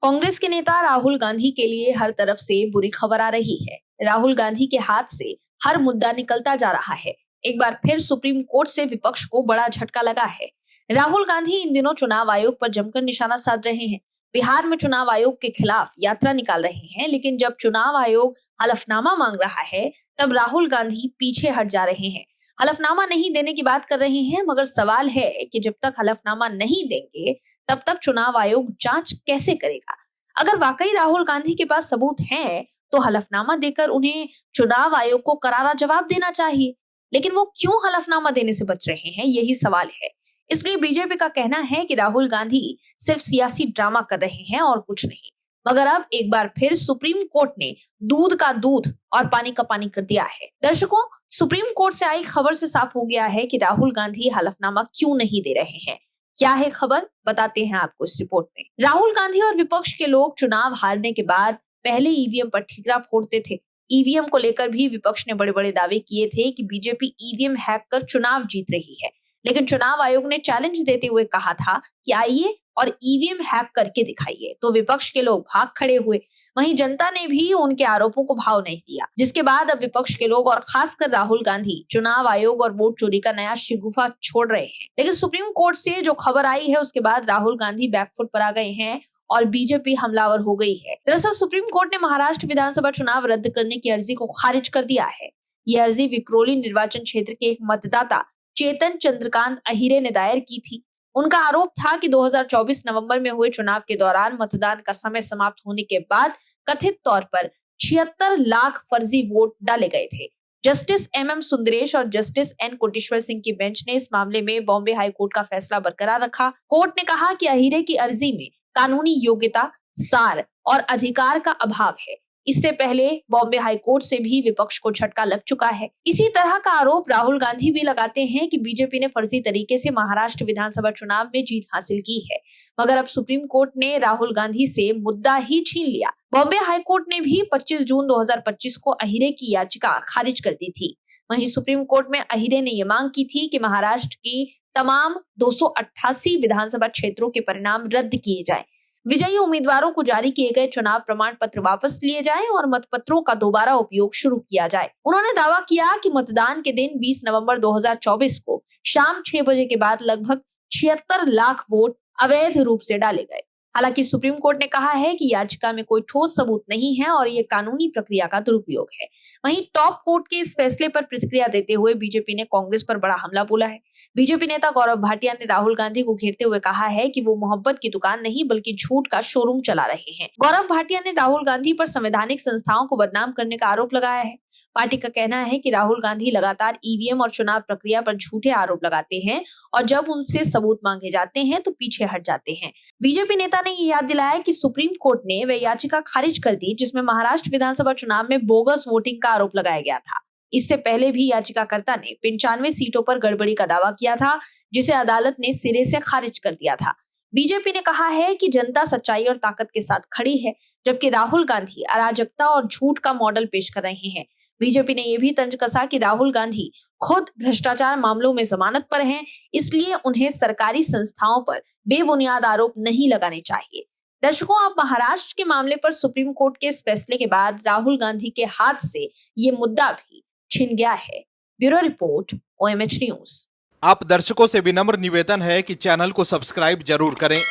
कांग्रेस के नेता राहुल गांधी के लिए हर तरफ से बुरी खबर आ रही है। राहुल गांधी के हाथ से हर मुद्दा निकलता जा रहा है। एक बार फिर सुप्रीम कोर्ट से विपक्ष को बड़ा झटका लगा है। राहुल गांधी इन दिनों चुनाव आयोग पर जमकर निशाना साध रहे हैं। बिहार में चुनाव आयोग के खिलाफ यात्रा निकाल रहे हैं, लेकिन जब चुनाव आयोग हलफनामा मांग रहा है तब राहुल गांधी पीछे हट जा रहे हैं। हलफनामा नहीं देने की बात कर रहे हैं, मगर सवाल है कि जब तक हलफनामा नहीं देंगे तब तक चुनाव आयोग जांच कैसे करेगा। अगर वाकई राहुल गांधी के पास सबूत हैं, तो हलफनामा देकर उन्हें चुनाव आयोग को करारा जवाब देना चाहिए। लेकिन वो क्यों हलफनामा देने से बच रहे हैं, यही सवाल है। इसलिए बीजेपी का कहना है कि राहुल गांधी सिर्फ सियासी ड्रामा कर रहे हैं और कुछ नहीं। मगर अब एक बार फिर सुप्रीम कोर्ट ने दूध का दूध और पानी का पानी कर दिया है। दर्शकों, सुप्रीम कोर्ट से आई खबर से साफ हो गया है कि राहुल गांधी हलफनामा क्यों नहीं दे रहे हैं। क्या है खबर, बताते हैं आपको इस रिपोर्ट में। राहुल गांधी और विपक्ष के लोग चुनाव हारने के बाद पहले ईवीएम पर ठीकरा फोड़ते थे। ईवीएम को लेकर भी विपक्ष ने बड़े बड़े दावे किए थे कि बीजेपी ईवीएम हैक कर चुनाव जीत रही है। लेकिन चुनाव आयोग ने चैलेंज देते हुए कहा था कि आइए और ईवीएम हैक करके दिखाइए, तो विपक्ष के लोग भाग खड़े हुए। वहीं जनता ने भी उनके आरोपों को भाव नहीं दिया, जिसके बाद अब विपक्ष के लोग और खासकर राहुल गांधी चुनाव आयोग और वोट चोरी का नया शिगुफा छोड़ रहे हैं। लेकिन सुप्रीम कोर्ट से जो खबर आई है उसके बाद राहुल गांधी बैकफुट पर आ गए हैं और बीजेपी हमलावर हो गई है। दरअसल सुप्रीम कोर्ट ने महाराष्ट्र विधानसभा चुनाव रद्द करने की अर्जी को खारिज कर दिया है। ये अर्जी विक्रोली निर्वाचन क्षेत्र के एक मतदाता चेतन चंद्रकांत अहिरे ने दायर की थी। उनका आरोप था कि 2024 नवंबर में हुए चुनाव के दौरान मतदान का समय समाप्त होने के बाद कथित तौर पर 76 लाख फर्जी वोट डाले गए थे। जस्टिस एमएम सुंदरेश और जस्टिस एन कोटेश्वर सिंह की बेंच ने इस मामले में बॉम्बे हाई कोर्ट का फैसला बरकरार रखा। कोर्ट ने कहा कि अहिरे की अर्जी में कानूनी योग्यता, सार और अधिकार का अभाव है। इससे पहले बॉम्बे हाई कोर्ट से भी विपक्ष को झटका लग चुका है। इसी तरह का आरोप राहुल गांधी भी लगाते हैं कि बीजेपी ने फर्जी तरीके से महाराष्ट्र विधानसभा चुनाव में जीत हासिल की है। मगर अब सुप्रीम कोर्ट ने राहुल गांधी से मुद्दा ही छीन लिया। बॉम्बे हाई कोर्ट ने भी 25 जून 2025 को अहिरे की याचिका खारिज कर दी थी। वहीं सुप्रीम कोर्ट में अहिरे ने ये मांग की थी कि महाराष्ट्र की तमाम 288 विधानसभा क्षेत्रों के परिणाम रद्द किए जाएं। विजयी उम्मीदवारों को जारी किए गए चुनाव प्रमाण पत्र वापस लिए जाएं और मतपत्रों का दोबारा उपयोग शुरू किया जाए। उन्होंने दावा किया कि मतदान के दिन 20 नवंबर 2024 को शाम 6 बजे के बाद लगभग 76 लाख वोट अवैध रूप से डाले गए। हालांकि सुप्रीम कोर्ट ने कहा है कि याचिका में कोई ठोस सबूत नहीं है और ये कानूनी प्रक्रिया का दुरुपयोग है। वहीं टॉप कोर्ट के इस फैसले पर प्रतिक्रिया देते हुए बीजेपी ने कांग्रेस पर बड़ा हमला बोला है। बीजेपी नेता गौरव भाटिया ने राहुल गांधी को घेरते हुए कहा है कि वो मोहब्बत की दुकान नहीं बल्कि झूठ का शोरूम चला रहे हैं। गौरव भाटिया ने राहुल गांधी पर संवैधानिक संस्थाओं को बदनाम करने का आरोप लगाया है। पार्टी का कहना है कि राहुल गांधी लगातार ईवीएम और चुनाव प्रक्रिया पर झूठे आरोप लगाते हैं और जब उनसे सबूत मांगे जाते हैं तो पीछे हट जाते हैं। बीजेपी नेता ने ये याद दिलाया कि सुप्रीम कोर्ट ने वह याचिका खारिज कर दी जिसमें महाराष्ट्र विधानसभा चुनाव में बोगस वोटिंग का आरोप लगाया गया था। इससे पहले भी याचिकाकर्ता ने 95 सीटों पर गड़बड़ी का दावा किया था, जिसे अदालत ने सिरे से खारिज कर दिया था। बीजेपी ने कहा है कि जनता सच्चाई और ताकत के साथ खड़ी है, जबकि राहुल गांधी अराजकता और झूठ का मॉडल पेश कर रहे हैं। बीजेपी ने यह भी तंज कसा कि राहुल गांधी खुद भ्रष्टाचार मामलों में जमानत पर हैं, इसलिए उन्हें सरकारी संस्थाओं पर बेबुनियाद आरोप नहीं लगाने चाहिए। दर्शकों, अब महाराष्ट्र के मामले पर सुप्रीम कोर्ट के इस फैसले के बाद राहुल गांधी के हाथ से ये मुद्दा भी छिन गया है। Bureau report, OMH news. आप दर्शकों से विनम्र निवेदन है कि चैनल को सब्सक्राइब जरूर करें